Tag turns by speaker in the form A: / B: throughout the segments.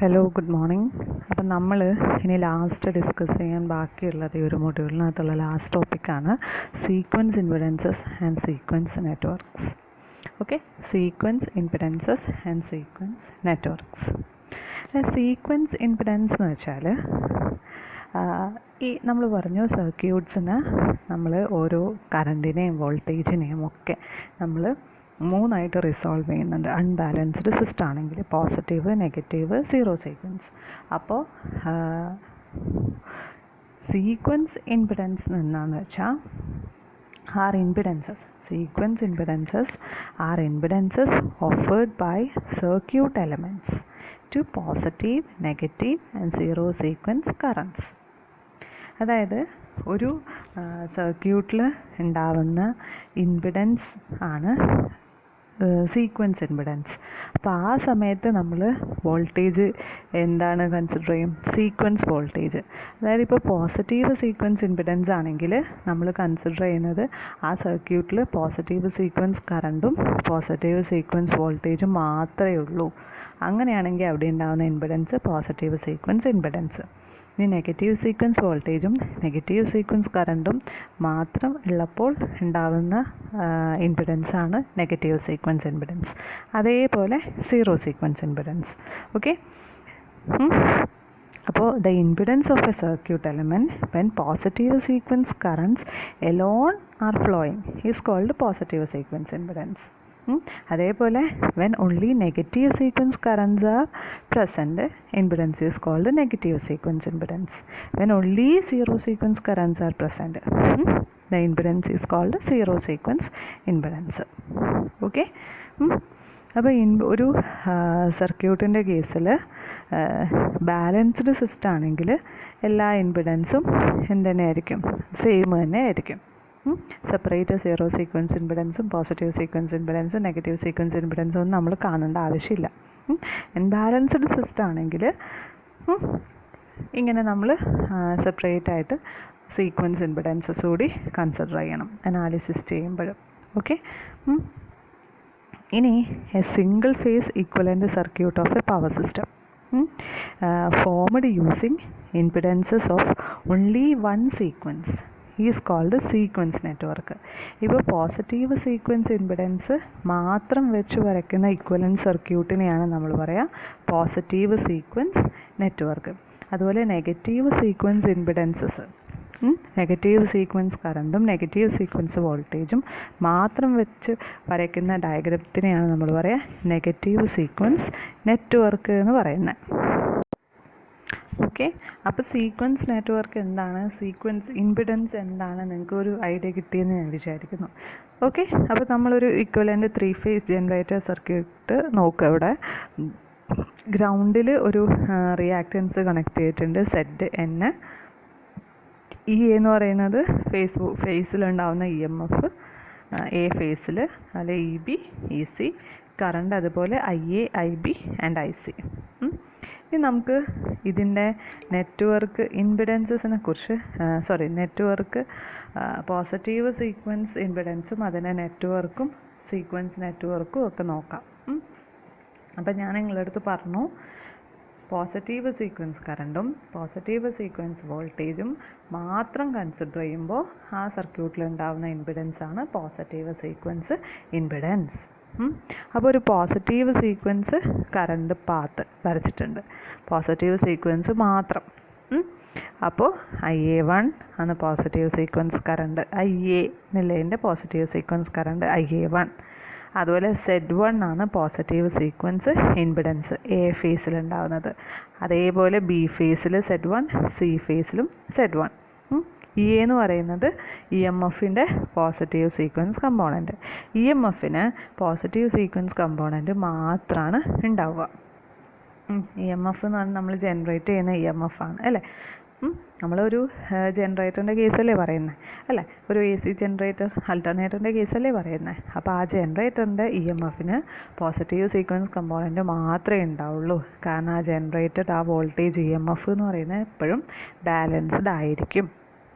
A: Hello, good morning. അപ്പം നമ്മൾ ഇനി ലാസ്റ്റ് ഡിസ്കസ് ചെയ്യാൻ ബാക്കിയുള്ളത് ഈ ഒരു മൊഡ്യൂളിനകത്തുള്ള ലാസ്റ്റ് ടോപ്പിക്കാണ് sequence impedances and sequence networks. Okay, sequence impedances and sequence networks. Sequence impedance എന്ന് വെച്ചാൽ ഈ നമ്മൾ പറഞ്ഞു സർക്യൂട്ട്സിന് നമ്മൾ ഓരോ കറണ്ടിനെയും വോൾട്ടേജിനെയും ഒക്കെ നമ്മൾ മൂന്നായിട്ട് റിസോൾവ് ചെയ്യുന്നുണ്ട്. അൺബാലൻസ്ഡ് സിസ്റ്റം ആണെങ്കിൽ പോസിറ്റീവ്, നെഗറ്റീവ്, സീറോ സീക്വൻസ്. അപ്പോൾ സീക്വൻസ് ഇംപെഡൻസ് എന്താണെന്ന് വെച്ചാൽ sequence impedances are impedances offered by circuit elements to positive, negative and zero sequence currents. അതായത് ഒരു സർക്യൂട്ടിൽ ഉണ്ടാവുന്ന ഇംപിഡൻസ് ആണ് സീക്വൻസ് ഇംപിഡൻസ്. അപ്പോൾ ആ സമയത്ത് നമ്മൾ വോൾട്ടേജ് എന്താണ് കൺസിഡർ ചെയ്യും? Sequence voltage. അതായത് ഇപ്പോൾ പോസിറ്റീവ് സീക്വൻസ് ഇംപിഡൻസ് ആണെങ്കിൽ നമ്മൾ കൺസിഡർ ചെയ്യുന്നത് ആ സർക്യൂട്ടിൽ പോസിറ്റീവ് സീക്വൻസ് കറണ്ടും പോസിറ്റീവ് സീക്വൻസ് വോൾട്ടേജും മാത്രമേ ഉള്ളൂ. അങ്ങനെയാണെങ്കിൽ അവിടെ ഉണ്ടാകുന്ന ഇംപിഡൻസ് പോസിറ്റീവ് സീക്വൻസ് ഇംപിഡൻസ്. ഇനി നെഗറ്റീവ് സീക്വൻസ് വോൾട്ടേജും നെഗറ്റീവ് സീക്വൻസ് കറണ്ടും മാത്രം ഉള്ളപ്പോൾ ഉണ്ടാകുന്ന ഇംപിഡൻസാണ് നെഗറ്റീവ് സീക്വൻസ് ഇംപിഡൻസ്. അതേപോലെ സീറോ സീക്വൻസ് ഇംപിഡൻസ്. ഓക്കെ, അപ്പോൾ the impedance of a circuit element when positive sequence currents alone are flowing is called positive sequence impedance. അതേപോലെ when only negative sequence currents are present, impedance is called negative sequence impedance. When only zero sequence currents are present, the impedance is called zero sequence impedance. Okay, അപ്പോൾ ഒരു സർക്യൂട്ടിൻ്റെ കേസിൽ balanced system ആണെങ്കിൽ എല്ലാ ഇംപിഡൻസും എന്തുതന്നെയായിരിക്കും? Same തന്നെ ആയിരിക്കും. Separate zero sequence ഇംപിഡൻസും positive sequence ഇംപിഡൻസും negative sequence ഇംപിഡൻസും ഒന്നും നമ്മൾ കാണേണ്ട ആവശ്യമില്ല. ഇൻബാലൻസ്ഡ് സിസ്റ്റം ആണെങ്കിൽ ഇങ്ങനെ നമ്മൾ സെപ്പറേറ്റ് ആയിട്ട് സീക്വൻസ് ഇംപിഡൻസസ് കൂടി കൺസിഡർ ചെയ്യണം അനാലിസിസ് ചെയ്യുമ്പോഴും. ഓക്കെ, ഇനി A single phase equivalent circuit of A power system formed using impedances of only one sequence is called sequence network. ഇപ്പോൾ പോസിറ്റീവ് സീക്വൻസ് ഇംപിഡൻസ് മാത്രം വെച്ച് വരയ്ക്കുന്ന ഇക്വലൻ്റ് സർക്യൂട്ടിനെയാണ് നമ്മൾ പറയുക പോസിറ്റീവ് സീക്വൻസ് നെറ്റ്വർക്ക്. അതുപോലെ നെഗറ്റീവ് സീക്വൻസ് ഇംപിഡൻസസ്, നെഗറ്റീവ് സീക്വൻസ് കറണ്ടും negative sequence വോൾട്ടേജും മാത്രം വെച്ച് വരയ്ക്കുന്ന ഡയഗ്രത്തിനെയാണ് നമ്മൾ പറയുക നെഗറ്റീവ് സീക്വൻസ് നെറ്റ്വർക്ക് എന്ന് പറയുന്നത്. ഓക്കെ, അപ്പോൾ സീക്വൻസ് നെറ്റ്വർക്ക് എന്താണ്, സീക്വൻസ് ഇംപിഡൻസ് എന്താണ്, നിങ്ങൾക്ക് ഒരു ഐഡിയ കിട്ടിയെന്ന് ഞാൻ വിചാരിക്കുന്നു. ഓക്കെ, അപ്പോൾ നമ്മളൊരു ഇക്വലൻ്റ് 3 ഫേസ് ജനറേറ്റർ സർക്യൂട്ട് നോക്കുക. ഇവിടെ ഗ്രൗണ്ടിൽ ഒരു റിയാക്റ്റൻസ് കണക്ട് ചെയ്തിട്ടുണ്ട് ZN. ഇ എന്ന് പറയുന്നത് ഫേസിലുണ്ടാവുന്ന EMF, എ ഫേസിൽ അല്ലെ EB, EC, കറണ്ട് അതുപോലെ IA, IB ആൻഡ് IC. ഇനി നമുക്ക് ഇതിൻ്റെ നെറ്റ്വർക്ക് ഇംപിഡൻസസിനെ കുറിച്ച് നെറ്റ്വർക്ക് പോസിറ്റീവ് സീക്വൻസ് ഇംപിഡൻസും അതിൻ്റെ നെറ്റ്വർക്കും സീക്വൻസ് നെറ്റ്വർക്കും ഒക്കെ നോക്കാം. അപ്പം ഞാൻ നിങ്ങളുടെ അടുത്ത് പറഞ്ഞു പോസിറ്റീവ് സീക്വൻസ് കറണ്ടും പോസിറ്റീവ് സീക്വൻസ് വോൾട്ടേജും മാത്രം കൺസിഡർ ചെയ്യുമ്പോൾ ആ സർക്യൂട്ടിൽ ഉണ്ടാകുന്ന ഇംപിഡൻസാണ് പോസിറ്റീവ് സീക്വൻസ് ഇംപിഡൻസ്. അപ്പോൾ ഒരു പോസിറ്റീവ് സീക്വൻസ് കറണ്ട് പാത്ത് വരച്ചിട്ടുണ്ട്, പോസിറ്റീവ് സീക്വൻസ് മാത്രം. അപ്പോൾ IA1 ആണ് പോസിറ്റീവ് സീക്വൻസ് കറണ്ട്, IA എന്നുള്ളതിൻ്റെ പോസിറ്റീവ് സീക്വൻസ് കറണ്ട് IA1. അതുപോലെ Z1 ആണ് പോസിറ്റീവ് സീക്വൻസ് ഇംപിഡൻസ് എ ഫേസിലുണ്ടാവുന്നത്. അതേപോലെ ബി ഫേസിൽ Z1, സി ഫേസിലും Z1. ഇ എന്ന് പറയുന്നത് EMFൻ്റെ പോസിറ്റീവ് സീക്വൻസ് കമ്പോണൻറ്റ്. EMFന് പോസിറ്റീവ് സീക്വൻസ് കമ്പോണൻറ്റ് മാത്രമാണ് ഉണ്ടാവുക. EMF എന്ന് പറഞ്ഞാൽ നമ്മൾ ജനറേറ്റ് ചെയ്യുന്ന EMF ആണ് അല്ലേ. നമ്മളൊരു ജനറേറ്ററിൻ്റെ കേസല്ലേ പറയുന്നത് അല്ലേ, ഒരു AC ജനറേറ്റർ ആൾട്ടർനേറ്ററിൻ്റെ കേസല്ലേ പറയുന്നത്. അപ്പോൾ ആ ജനറേറ്ററിൻ്റെ EMFന് പോസിറ്റീവ് സീക്വൻസ് കമ്പോണൻറ്റ് മാത്രമേ ഉണ്ടാവുള്ളൂ. കാരണം ആ ജനറേറ്റഡ് ആ വോൾട്ടേജ് EMF എന്ന് പറയുന്നത് എപ്പോഴും ബാലൻസ്ഡ് ആയിരിക്കും.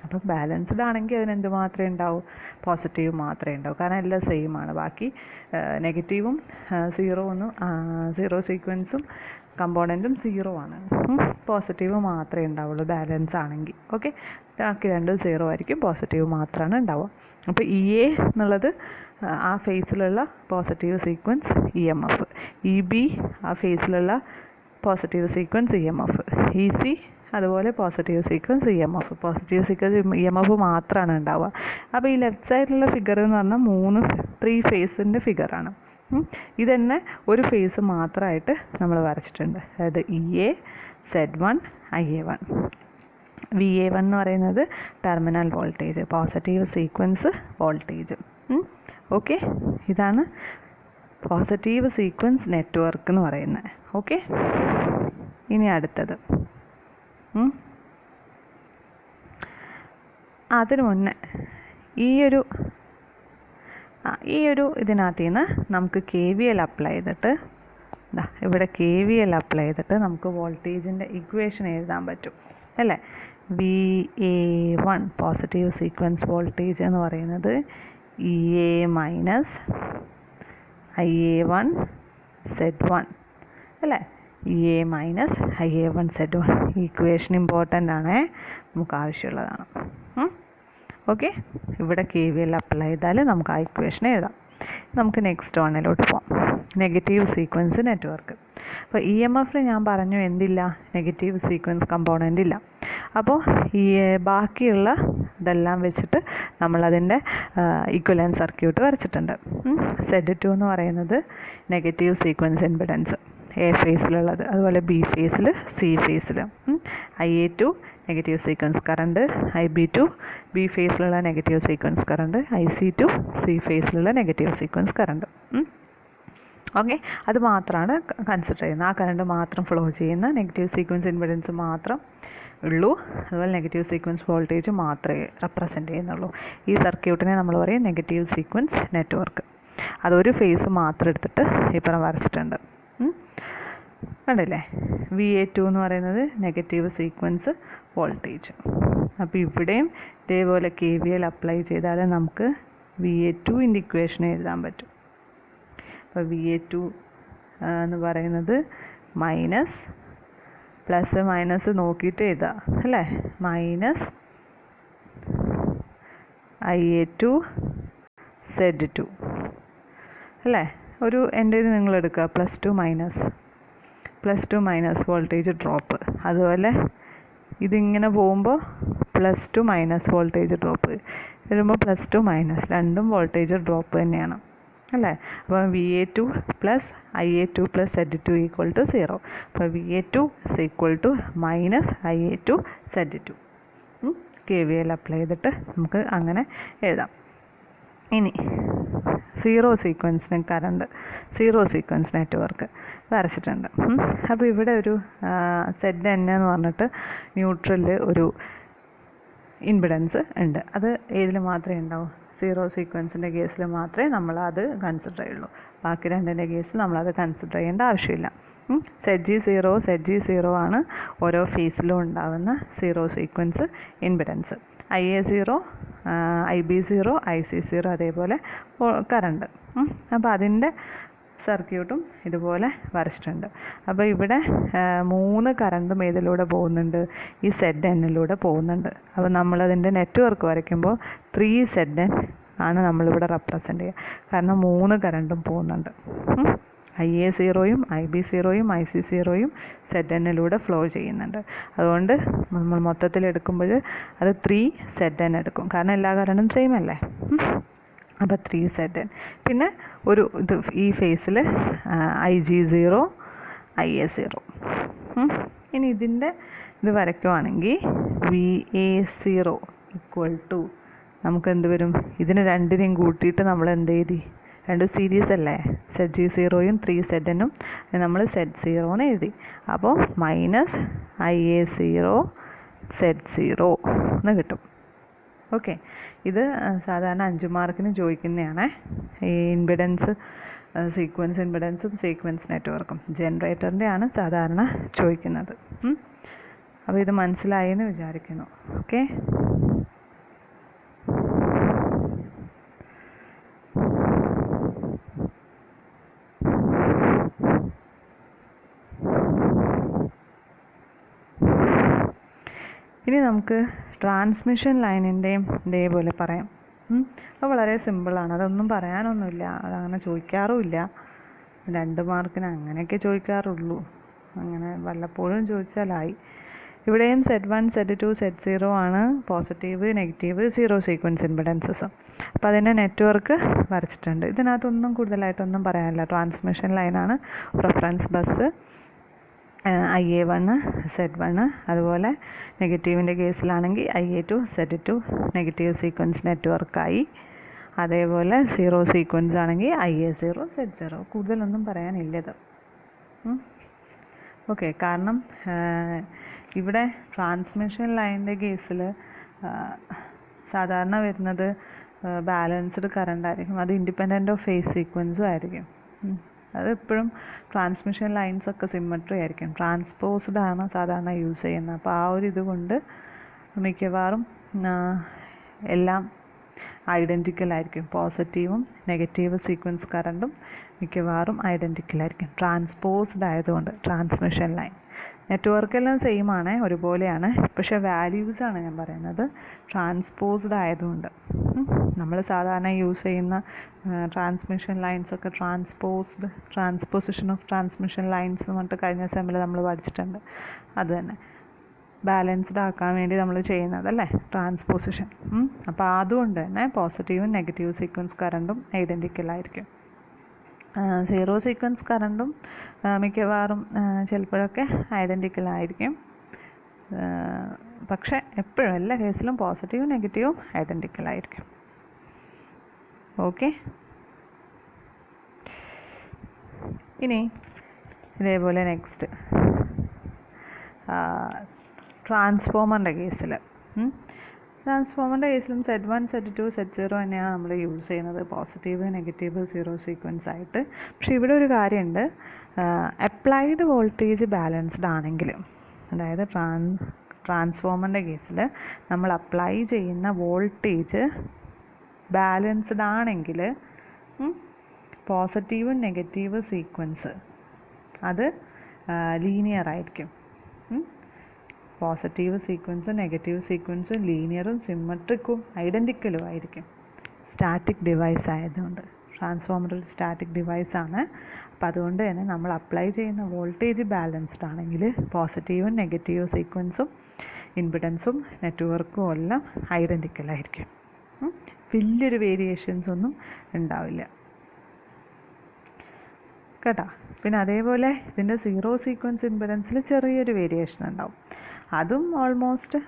A: അപ്പം ബാലൻസ്ഡ് ആണെങ്കിൽ അതിനെന്ത് മാത്രമേ ഉണ്ടാവൂ? പോസിറ്റീവ് മാത്രമേ ഉണ്ടാവൂ. കാരണം എല്ലാം സെയിം ആണ്. ബാക്കി നെഗറ്റീവും സീറോ സീക്വൻസും കമ്പോണൻറ്റും 0 ആണ്. പോസിറ്റീവ് മാത്രമേ ഉണ്ടാവുള്ളൂ ബാലൻസ് ആണെങ്കിൽ. ഓക്കെ, ബാക്കി രണ്ടും 0 ആയിരിക്കും, പോസിറ്റീവ് മാത്രമാണ് ഉണ്ടാവുക. അപ്പോൾ EA എന്നുള്ളത് ആ ഫേസിലുള്ള പോസിറ്റീവ് സീക്വൻസ് EMF, EB ആ ഫേസിലുള്ള പോസിറ്റീവ് സീക്വൻസ് EMF, EC അതുപോലെ positive sequence EMF. Positive sequence EMF മാത്രമാണ് ഉണ്ടാവുക. അപ്പോൾ ഈ ലെഫ്റ്റ് സൈഡിലുള്ള ഫിഗർ എന്ന് പറഞ്ഞാൽ 3 ഫേസിൻ്റെ ഫിഗറാണ്. ഇതന്നെ ഒരു ഫേസ് മാത്രമായിട്ട് നമ്മൾ വരച്ചിട്ടുണ്ട്. അതായത് EA, Z1, IA1. VA1 എന്ന് പറയുന്നത് terminal voltage, positive sequence voltage. Okay, ഇതാണ് പോസിറ്റീവ് സീക്വൻസ് നെറ്റ്വർക്ക് എന്ന് പറയുന്നത്. ഓക്കെ, ഇനി അടുത്തത് അതിനു മുന്നേ ഈ ഒരു ഇതിനകത്ത് നിന്ന് നമുക്ക് KVL അപ്ലൈ ചെയ്തിട്ട് ഇവിടെ KVL അപ്ലൈ ചെയ്തിട്ട് നമുക്ക് വോൾട്ടേജിൻ്റെ ഇക്വേഷൻ എഴുതാൻ പറ്റും അല്ലേ. VA1 പോസിറ്റീവ് സീക്വൻസ് വോൾട്ടേജ് എന്ന് പറയുന്നത് EA മൈനസ് IA1 Z1 അല്ലേ. EA മൈനസ് IA1 Z1 ഈ ഇക്വേഷൻ ഇമ്പോർട്ടൻ്റ് ആണേ, നമുക്ക് ആവശ്യമുള്ളതാണ്. ഓക്കെ, ഇവിടെ KVL അപ്ലൈ ചെയ്താൽ നമുക്ക് ആ ഇക്വേഷൻ എഴുതാം. നമുക്ക് നെക്സ്റ്റ് വണ്ണിലോട്ട് പോകാം. Negative sequence network. അപ്പോൾ EMF ഞാൻ പറഞ്ഞു എന്തില്ല, നെഗറ്റീവ് സീക്വൻസ് കമ്പോണൻ്റ് ഇല്ല. അപ്പോൾ ഈ ബാക്കിയുള്ള ഇതെല്ലാം വെച്ചിട്ട് നമ്മളതിൻ്റെ ഇക്വലൻറ്റ് സർക്യൂട്ട് വരച്ചിട്ടുണ്ട്. Z2 എന്ന് പറയുന്നത് നെഗറ്റീവ് സീക്വൻസ് ഇമ്പിഡൻസ് A ഫേസിലുള്ളത്, അതുപോലെ B ഫേസിൽ, C ഫേസിൽ. IA2 negative sequence current, IB2 B ഫേസിലുള്ള negative sequence current, IC2 C ഫേസിലുള്ള നെഗറ്റീവ് സീക്വൻസ് കറണ്ട്. ഓക്കെ, അത് മാത്രമാണ് കൺസിഡർ ചെയ്യുന്നത്. ആ കറണ്ട് മാത്രം ഫ്ലോ ചെയ്യുന്ന നെഗറ്റീവ് സീക്വൻസ് ഇമ്പിഡൻസ് മാത്രം ഉള്ളൂ. അതുപോലെ നെഗറ്റീവ് സീക്വൻസ് വോൾട്ടേജ് മാത്രമേ റെപ്രസെൻ്റ് ചെയ്യുന്നുള്ളൂ. ഈ സർക്യൂട്ടിനെ നമ്മൾ പറയും നെഗറ്റീവ് സീക്വൻസ് നെറ്റ്വർക്ക്. അതൊരു ഫേസ് മാത്രം എടുത്തിട്ട് ഇപ്പുറം വരച്ചിട്ടുണ്ട്. കണ്ടില്ലേ, VA2 എന്ന് പറയുന്നത് നെഗറ്റീവ് സീക്വൻസ് വോൾട്ടേജ്. അപ്പോൾ ഇവിടെയും ഇതേപോലെ KVL അപ്ലൈ ചെയ്താൽ നമുക്ക് VA2ൻ്റെ ഇക്വേഷൻ എഴുതാൻ പറ്റും. അപ്പോൾ VA2 എന്ന് പറയുന്നത് മൈനസ് പ്ലസ് മൈനസ് നോക്കിയിട്ട് എഴുതാം അല്ലേ. മൈനസ് IA2 Z2 അല്ലേ. ഒരു എൻ്റെ ഇത് നിങ്ങൾ എടുക്കുക, plus two minus voltage drop. അതുപോലെ ഇതിങ്ങനെ പോകുമ്പോൾ +2 മൈനസ് വോൾട്ടേജ് ഡ്രോപ്പ് വരുമ്പോൾ +2 മൈനസ് രണ്ടും വോൾട്ടേജ് ഡ്രോപ്പ് തന്നെയാണ് അല്ലേ. അപ്പോൾ VA2 plus IA2 plus Z2 equal to 0. അപ്പോൾ VA2 equal to minus IA2 Z2. KVL apply ചെയ്തിട്ട് നമുക്ക് അങ്ങനെ എഴുതാം. ഇനി സീറോ സീക്വൻസ് നെറ്റ്വർക്ക് വരച്ചിട്ടുണ്ട്. അപ്പോൾ ഇവിടെ ഒരു ZN എന്ന് പറഞ്ഞിട്ട് ന്യൂട്രലിൽ ഒരു ഇമ്പിഡൻസ് ഉണ്ട്. അത് ഏതിൽ മാത്രമേ ഉണ്ടാവൂ, സീറോ സീക്വൻസിൻ്റെ കേസിൽ മാത്രമേ നമ്മളത് കൺസിഡർ ചെയ്യുള്ളൂ. ബാക്കി രണ്ടിൻ്റെ കേസിൽ നമ്മളത് കൺസിഡർ ചെയ്യേണ്ട ആവശ്യമില്ല. ZG0 ആണ് ഓരോ ഫേസിലും ഉണ്ടാകുന്ന zero sequence impedance. IA0, IB0, IC0 അതേപോലെ കറണ്ട്. അപ്പോൾ അതിൻ്റെ സർക്യൂട്ടും ഇതുപോലെ വരച്ചിട്ടുണ്ട്. അപ്പോൾ ഇവിടെ 3 കറണ്ടും ഏതിലൂടെ പോകുന്നുണ്ട്, ഈ ZNലൂടെ പോകുന്നുണ്ട്. അപ്പോൾ നമ്മളതിൻ്റെ നെറ്റ്വർക്ക് വരയ്ക്കുമ്പോൾ 3ZN ആണ് നമ്മളിവിടെ റെപ്രസെൻ്റ് ചെയ്യുക. കാരണം 3 കറണ്ടും പോകുന്നുണ്ട്. IA0യും IB0യും IC0യും ZNലൂടെ ഫ്ലോ ചെയ്യുന്നുണ്ട്. അതുകൊണ്ട് നമ്മൾ മൊത്തത്തിൽ എടുക്കുമ്പോൾ അത് 3ZN എടുക്കും. കാരണം എല്ലാ കറണ്ടും സെയിം അല്ലേ. അപ്പോൾ 3ZN. പിന്നെ ഒരു ഇത് ഈ ഫേസിൽ IG0 IA0. ഇനി ഇതിൻ്റെ ഇത് വരയ്ക്കുവാണെങ്കിൽ VA0 ഈക്വൽ ടു നമുക്ക് എന്ത് വരും, ഇതിന് രണ്ടിനെയും കൂട്ടിയിട്ട് നമ്മൾ എന്ത് എഴുതി, രണ്ടും സീരീസ് അല്ലേ, ZG0യും 3ZNും നമ്മൾ Z0 എന്ന് എഴുതി. അപ്പോൾ മൈനസ് IA0 Z0 എന്ന് കിട്ടും. ഓക്കെ, ഇത് സാധാരണ 5 മാർക്കിന് ചോദിക്കുന്നതാണ്. ഈ ഇമ്പിഡൻസ് സീക്വൻസ് ഇമ്പിഡൻസും സീക്വൻസ് നെറ്റ്വർക്കും ജനറേറ്ററിൻ്റെ ആണ് സാധാരണ ചോദിക്കുന്നത്. അപ്പോൾ ഇത് മനസ്സിലായി എന്ന് വിചാരിക്കുന്നു. ഓക്കെ. ഇനി നമുക്ക് ട്രാൻസ്മിഷൻ ലൈനിൻ്റെയും ഇതേപോലെ പറയാം. അത് വളരെ സിമ്പിളാണ്, അതൊന്നും പറയാനൊന്നുമില്ല, അതങ്ങനെ ചോദിക്കാറുമില്ല. 2 മാർക്കിന് അങ്ങനെയൊക്കെ ചോദിക്കാറുള്ളൂ, അങ്ങനെ വല്ലപ്പോഴും ചോദിച്ചാലായി. ഇവിടെയും Z1 Z2 Z0 ആണ് positive negative zero sequence impedances. അപ്പോൾ അതിൻ്റെ നെറ്റ്വർക്ക് വരച്ചിട്ടുണ്ട്. ഇതിനകത്തൊന്നും കൂടുതലായിട്ടൊന്നും പറയാനില്ല. ട്രാൻസ്മിഷൻ ലൈനാണ്, റെഫറൻസ് ബസ്, IA1 Z1, അതുപോലെ നെഗറ്റീവിൻ്റെ കേസിലാണെങ്കിൽ IA2 Z2 നെഗറ്റീവ് സീക്വൻസ് നെറ്റ്വർക്കായി. അതേപോലെ സീറോ സീക്വൻസ് ആണെങ്കിൽ IA0 Z0. കൂടുതലൊന്നും പറയാനില്ലത്. ഓക്കെ, കാരണം ഇവിടെ ട്രാൻസ്മിഷൻ ലൈനിൻ്റെ കേസിൽ സാധാരണ വരുന്നത് ബാലൻസ്ഡ് കറണ്ട് ആയിരിക്കും, അത് ഇൻഡിപെൻഡൻ്റ് ഓഫ് ഫേസ് സീക്വൻസും ആയിരിക്കും. അതെപ്പോഴും ട്രാൻസ്മിഷൻ ലൈൻസൊക്കെ സിമ്മട്രി ആയിരിക്കും, ട്രാൻസ്പോസ്ഡ് ആണ് സാധാരണ യൂസ് ചെയ്യുന്നത്. അപ്പോൾ ആ ഒരു ഇതുകൊണ്ട് മിക്കവാറും എല്ലാം ഐഡൻറ്റിക്കൽ ആയിരിക്കും. പോസിറ്റീവും നെഗറ്റീവ് സീക്വൻസ് കറണ്ടും മിക്കവാറും ഐഡൻറ്റിക്കൽ ആയിരിക്കും, ട്രാൻസ്പോസ്ഡ് ആയതുകൊണ്ട്. ട്രാൻസ്മിഷൻ ലൈൻ നെറ്റ്വർക്കെല്ലാം സെയിം ആണ്, ഒരുപോലെയാണ്, പക്ഷേ വാല്യൂസാണ് ഞാൻ പറയുന്നത്, ട്രാൻസ്പോസ്ഡ് ആയതുകൊണ്ട്. നമ്മൾ സാധാരണ യൂസ് ചെയ്യുന്ന ട്രാൻസ്മിഷൻ ലൈൻസൊക്കെ ട്രാൻസ്പോസിഷൻ ഓഫ് ട്രാൻസ്മിഷൻ ലൈൻസ് എന്ന് പറഞ്ഞിട്ട് കഴിഞ്ഞ സെമ്മിൽ നമ്മൾ പഠിച്ചിട്ടുണ്ട്. അത് തന്നെ ബാലൻസ്ഡ് ആക്കാൻ വേണ്ടി നമ്മൾ ചെയ്യുന്നതല്ലേ ട്രാൻസ്പോസിഷൻ. അപ്പോൾ അതുകൊണ്ട് തന്നെ പോസിറ്റീവും നെഗറ്റീവ് സീക്വൻസ് കറണ്ടും ഐഡൻറ്റിക്കൽ ആയിരിക്കും. സീറോ സീക്വൻസ് കറണ്ടും മിക്കവാറും ചിലപ്പോഴൊക്കെ ഐഡൻറ്റിക്കൽ ആയിരിക്കും, പക്ഷേ എപ്പോഴും എല്ലാ കേസിലും പോസിറ്റീവും നെഗറ്റീവും ഐഡൻറ്റിക്കൽ ആയിരിക്കും. ഓക്കെ, ഇനി ഇതേപോലെ നെക്സ്റ്റ് ട്രാൻസ്ഫോമറിൻ്റെ കേസിൽ Z1 Z2 Z0 തന്നെയാണ് നമ്മൾ യൂസ് ചെയ്യുന്നത്, പോസിറ്റീവ് നെഗറ്റീവ് സീറോ സീക്വൻസ് ആയിട്ട്. പക്ഷെ ഇവിടെ ഒരു കാര്യമുണ്ട്, അപ്ലൈഡ് വോൾട്ടേജ് ബാലൻസ്ഡ് ആണെങ്കിൽ, അതായത് ട്രാൻസ്ഫോമറിൻ്റെ കേസിൽ നമ്മൾ അപ്ലൈ ചെയ്യുന്ന വോൾട്ടേജ് ബാലൻസ്ഡ് ആണെങ്കിൽ പോസിറ്റീവ് നെഗറ്റീവ് സീക്വൻസ് അത് ലീനിയർ ആയിരിക്കും. പോസിറ്റീവ് സീക്വൻസും നെഗറ്റീവ് സീക്വൻസും ലീനിയറും സിമ്മട്രിക്കും ഐഡൻറ്റിക്കലും ആയിരിക്കും, സ്റ്റാറ്റിക് ഡിവൈസ് ആയതുകൊണ്ട്. ട്രാൻസ്ഫോമർ ഒരു സ്റ്റാറ്റിക് ഡിവൈസാണ്. അപ്പോൾ അതുകൊണ്ട് തന്നെ നമ്മൾ അപ്ലൈ ചെയ്യുന്ന വോൾട്ടേജ് ബാലൻസ്ഡ് ആണെങ്കിൽ പോസിറ്റീവും നെഗറ്റീവ് സീക്വൻസും ഇമ്പിഡൻസും നെറ്റ്വർക്കും എല്ലാം ഐഡൻറ്റിക്കലായിരിക്കും, വലിയൊരു വേരിയേഷൻസ് ഒന്നും ഉണ്ടാവില്ല കേട്ടോ. പിന്നെ അതേപോലെ ഇതിൻ്റെ സീറോ സീക്വൻസ് ഇമ്പിഡൻസിൽ ചെറിയൊരു വേരിയേഷൻ ഉണ്ടാവും, അതും ഓൾമോസ്റ്റ്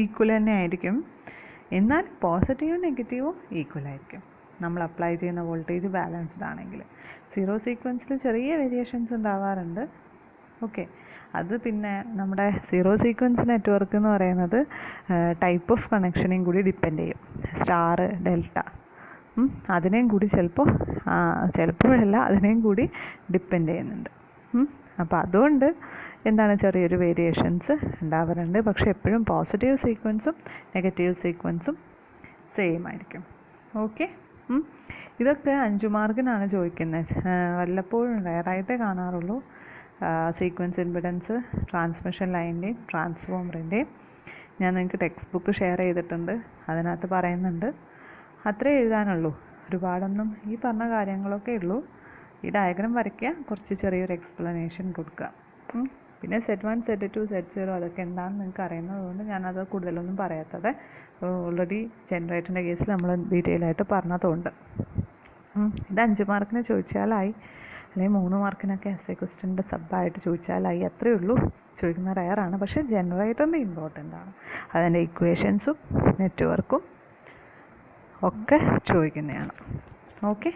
A: ഈക്വൽ തന്നെ ആയിരിക്കും. എന്നാൽ പോസിറ്റീവും നെഗറ്റീവും ഈക്വൽ ആയിരിക്കും നമ്മൾ അപ്ലൈ ചെയ്യുന്ന വോൾട്ടേജ് ബാലൻസ്ഡ് ആണെങ്കിൽ. സീറോ സീക്വൻസിൽ ചെറിയ വേരിയേഷൻസ് ഉണ്ടാവാറുണ്ട്. ഓക്കെ, അത് പിന്നെ നമ്മുടെ സീറോ സീക്വൻസ് നെറ്റ്വർക്ക് എന്ന് പറയുന്നത് ടൈപ്പ് ഓഫ് കണക്ഷനെയും കൂടി ഡിപ്പെൻഡ് ചെയ്യും. സ്റ്റാർ, ഡെൽറ്റ, അതിനെയും കൂടി ചിലപ്പോഴല്ല അതിനെയും കൂടി ഡിപ്പെൻഡ് ചെയ്യുന്നുണ്ട്. അപ്പോൾ അതുകൊണ്ട് ചെറിയൊരു വേരിയേഷൻസ് ഉണ്ടാവാറുണ്ട്. പക്ഷെ എപ്പോഴും പോസിറ്റീവ് സീക്വൻസും നെഗറ്റീവ് സീക്വൻസും സെയിം ആയിരിക്കും. ഓക്കെ, ഇതൊക്കെ 5 മാർക്കിനാണ് ചോദിക്കുന്നത്, വല്ലപ്പോഴും റയറായിട്ടേ കാണാറുള്ളൂ. സീക്വൻസ് ഇമ്പിഡൻസ് ട്രാൻസ്മിഷൻ ലൈനിൻ്റെയും ട്രാൻസ്ഫോമറിൻ്റെയും ഞാൻ നിങ്ങൾക്ക് ടെക്സ്റ്റ് ബുക്ക് ഷെയർ ചെയ്തിട്ടുണ്ട്, അതിനകത്ത് പറയുന്നുണ്ട്. അത്രേ എഴുതാനുള്ളൂ, ഒരുപാടൊന്നും ഈ പറഞ്ഞ കാര്യങ്ങളൊക്കെ ഉള്ളൂ. ഈ ഡയഗ്രാം വരയ്ക്കുക, കുറച്ച് ചെറിയൊരു എക്സ്പ്ലനേഷൻ കൊടുക്കുക. പിന്നെ Z1 Z2 Z0 അതൊക്കെ എന്താണെന്ന് നിങ്ങൾക്ക് അറിയുന്നതുകൊണ്ട് ഞാനത് കൂടുതലൊന്നും പറയാത്തത്. ഓൾറെഡി ജനറേറ്ററിൻ്റെ കേസിൽ നമ്മൾ ഡീറ്റെയിൽ ആയിട്ട് പറഞ്ഞതുകൊണ്ട്. ഇത് 5 മാർക്കിന് ചോദിച്ചാലായി, അല്ലെങ്കിൽ 3 മാർക്കിനൊക്കെ എസ്സേ ക്വസ്റ്റ്യൻ്റെ സബ്ബായിട്ട് ചോദിച്ചാലായി, അത്രയേ ഉള്ളൂ. ചോദിക്കുന്ന റയറാണ്, പക്ഷേ ജനറേറ്ററിൻ്റെ ഇമ്പോർട്ടൻ്റ് ആണ്. അതിൻ്റെ ഇക്വേഷൻസും നെറ്റ്വർക്കും ഒക്കെ ചോദിക്കുന്നതാണ്. ഓക്കെ.